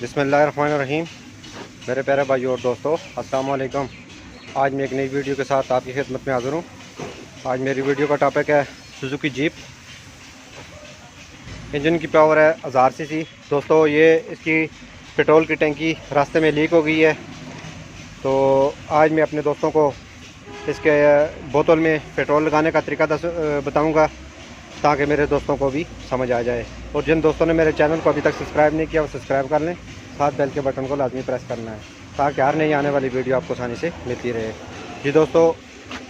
बिस्मिल्लाहिर्रहमानिर्रहीम। मेरे प्यारे भाई और दोस्तों, अस्सलाम वालेकुम। आज मैं एक नई वीडियो के साथ आपकी खिदमत में हाज़िर हूँ। आज मेरी वीडियो का टॉपिक है सुजुकी जीप। इंजन की पावर है 1000 सीसी। दोस्तों, ये इसकी पेट्रोल की टंकी रास्ते में लीक हो गई है, तो आज मैं अपने दोस्तों को इसके बोतल में पेट्रोल लगाने का तरीका बताऊँगा, ताकि मेरे दोस्तों को भी समझ आ जाए। और जिन दोस्तों ने मेरे चैनल को अभी तक सब्सक्राइब नहीं किया वो सब्सक्राइब कर लें, साथ बेल के बटन को लाजमी प्रेस करना है, ताकि हर नई आने वाली वीडियो आपको आसानी से मिलती रहे। जी दोस्तों,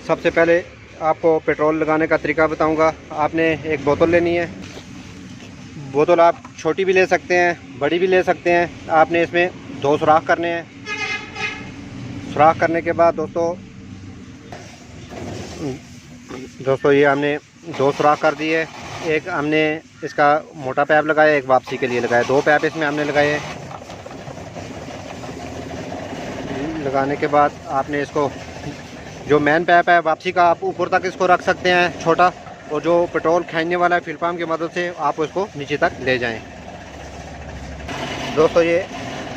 सबसे पहले आपको पेट्रोल लगाने का तरीका बताऊंगा। आपने एक बोतल लेनी है। बोतल आप छोटी भी ले सकते हैं, बड़ी भी ले सकते हैं। आपने इसमें 2 सुराख करने हैं। सुराख करने के बाद दोस्तों ये हमने 2 सुराख कर दिए। एक हमने इसका मोटा पैप लगाया, एक वापसी के लिए लगाया। 2 पैप इसमें हमने लगाए। लगाने के बाद आपने इसको, जो मेन पैप है वापसी का, आप ऊपर तक इसको रख सकते हैं छोटा, और जो पेट्रोल खींचने वाला है फ्यूल पंप की मदद से आप उसको नीचे तक ले जाएं। दोस्तों, ये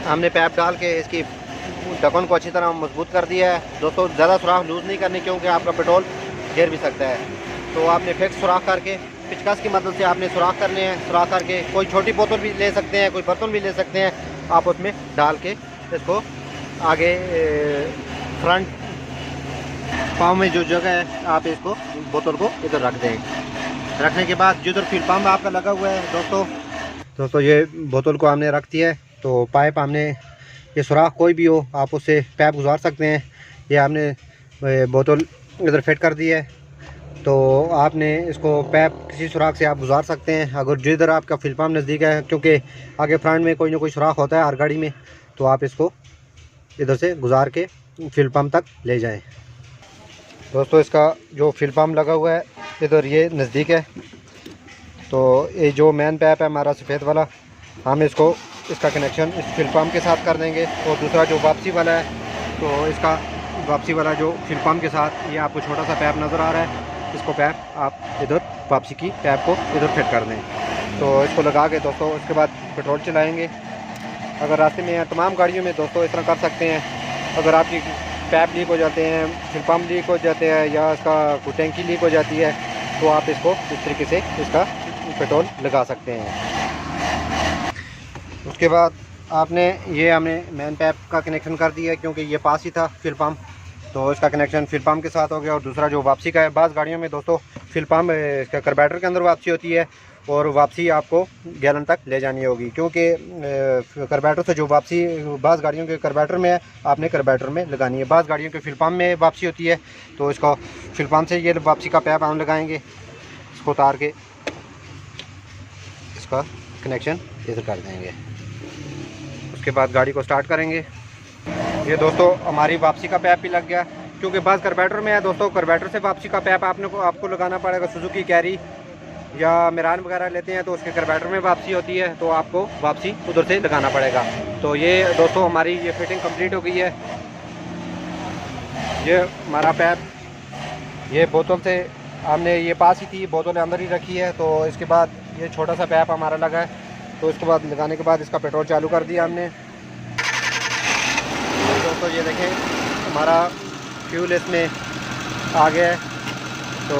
हमने पैप डाल के इसकी ढक्कन को अच्छी तरह मजबूत कर दिया है। दोस्तों, ज़्यादा सुराख लूज़ नहीं करनी, क्योंकि आपका पेट्रोल गिर भी सकता है। तो आपने फिक्स सुराख करके पिचकस की मदद से आपने सुराख करने हैं। सुराख करके कोई छोटी बोतल भी ले सकते हैं, कोई बर्तन भी ले सकते हैं, आप उसमें डाल के इसको आगे फ्रंट पाँव में जो जगह है आप इसको बोतल को इधर रख दें। रखने के बाद जिधर फ्यूल पंप आपका लगा हुआ है दोस्तों ये बोतल को हमने रख दिया है। तो पाइप हमने, ये सुराख कोई भी हो आप उससे पैप गुजार सकते हैं। ये हमने बोतल इधर फिट कर दी है, तो आपने इसको पैप किसी सुराख से आप गुजार सकते हैं। अगर जिधर आपका फ्यूल पंप नज़दीक है, क्योंकि आगे फ्रंट में कोई ना कोई सुराख होता है हर गाड़ी में, तो आप इसको इधर से गुजार के फ्यूल पंप तक ले जाएं। दोस्तों, इसका जो फ्यूल पंप लगा हुआ है इधर ये नज़दीक है, तो ये जो मेन पैप है हमारा सफ़ेद वाला, हम इसका कनेक्शन इस फ्यूल पंप के साथ कर देंगे। और दूसरा जो वापसी वाला है, तो इसका वापसी वाला जो फ्यूल पंप के साथ, ये आपको छोटा सा पैप नज़र आ रहा है, इसको पैप आप इधर वापसी की पैप को इधर फिट कर दें। तो इसको लगा के दोस्तों उसके बाद पेट्रोल चलाएंगे। अगर रास्ते में तमाम गाड़ियों में दोस्तों इस तरह कर सकते हैं। अगर आपकी पैप लीक हो जाते हैं, फ्यूल पंप लीक हो जाते हैं, या इसका कोई टैंकी लीक हो जाती है, तो आप इसको इस तरीके से इसका पेट्रोल लगा सकते हैं। उसके बाद हमने मेन पैप का कनेक्शन कर दिया है, क्योंकि ये पास ही था फ्यूल पंप, तो इसका कनेक्शन फ्यूल पंप के साथ हो गया। और दूसरा जो वापसी का है, बाज़ गाड़ियों में दोस्तों फ्यूल पंप इसका कार्बोरेटर के अंदर वापसी होती है, और वापसी आपको गैलन तक ले जानी होगी, क्योंकि कार्बोरेटर से जो वापसी बाज़ गाड़ियों के कार्बोरेटर में है, आपने कार्बोरेटर में लगानी है। बाज़ गाड़ियों के फ्यूल पंप में वापसी होती है, तो इसको फ्यूल पंप से ये वापसी का पैप हम लगाएंगे। इसको उतार के इसका कनेक्शन इधर कर देंगे। उसके बाद गाड़ी को स्टार्ट करेंगे। ये दोस्तों हमारी वापसी का पैप भी लग गया, क्योंकि बस कार्बोरेटर में है दोस्तों। कार्बोरेटर से वापसी का पैप आपको लगाना पड़ेगा। सुजुकी कैरी या मिरान वगैरह लेते हैं तो उसके कार्बोरेटर में वापसी होती है, तो आपको वापसी उधर से लगाना पड़ेगा। तो ये दोस्तों हमारी ये फिटिंग कंप्लीट हो गई है। ये हमारा पैप, ये बोतल से हमने, ये पास ही थी, बोतल अंदर ही रखी है। तो इसके बाद ये छोटा सा पैप हमारा लगा है, तो इसके बाद लगाने के बाद इसका पेट्रोल चालू कर दिया हमने। दोस्तों ये देखें, हमारा फ्यूल इसमें आ गया है, तो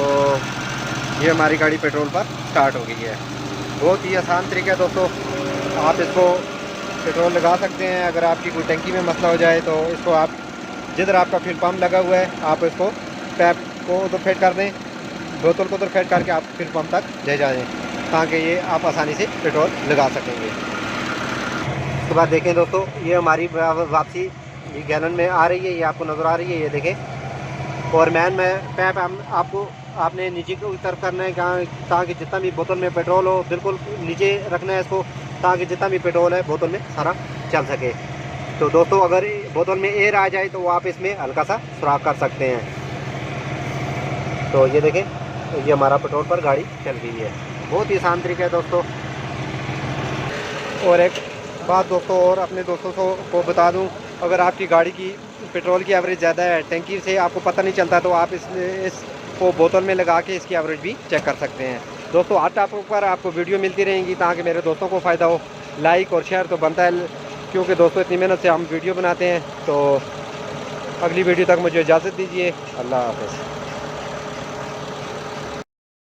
ये हमारी गाड़ी पेट्रोल पर स्टार्ट हो गई है। बहुत ही आसान तरीका है दोस्तों, आप इसको पेट्रोल लगा सकते हैं। अगर आपकी कोई टंकी में मसला हो जाए, तो इसको आप जिधर आपका फ्यूल पंप लगा हुआ है, आप इसको पैप को उधर फिट कर दें, बोतल को उधर फिट करके आप फ्यूल पंप तक ले जाएँ, ताकि ये आप आसानी से पेट्रोल लगा सकेंगे। उसके बाद देखें दोस्तों, ये हमारी वापसी ये गैलन में आ रही है, ये आपको नज़र आ रही है, ये देखें। और मैन में पैप आपने नीचे की तरफ करना है, ताकि जितना भी बोतल में पेट्रोल हो बिल्कुल नीचे रखना है इसको, ताकि जितना भी पेट्रोल है बोतल में सारा चल सके। तो दोस्तों, अगर बोतल में एयर आ जाए तो आप इसमें हल्का सा सुराख कर सकते हैं। तो ये देखें, ये हमारा पेट्रोल पर गाड़ी चल रही है। बहुत ही आसान तरीका है दोस्तों। और एक बात दोस्तों, और अपने दोस्तों को बता दूं, अगर आपकी गाड़ी की पेट्रोल की एवरेज ज़्यादा है, टंकी से आपको पता नहीं चलता, तो आप इसको बोतल में लगा के इसकी एवरेज भी चेक कर सकते हैं। दोस्तों, हर टॉपिक पर आपको वीडियो मिलती रहेंगी, ताकि मेरे दोस्तों को फ़ायदा हो। लाइक और शेयर तो बनता है, क्योंकि दोस्तों इतनी मेहनत से हम वीडियो बनाते हैं। तो अगली वीडियो तक मुझे इजाज़त दीजिए। अल्लाह हाफ़िज़।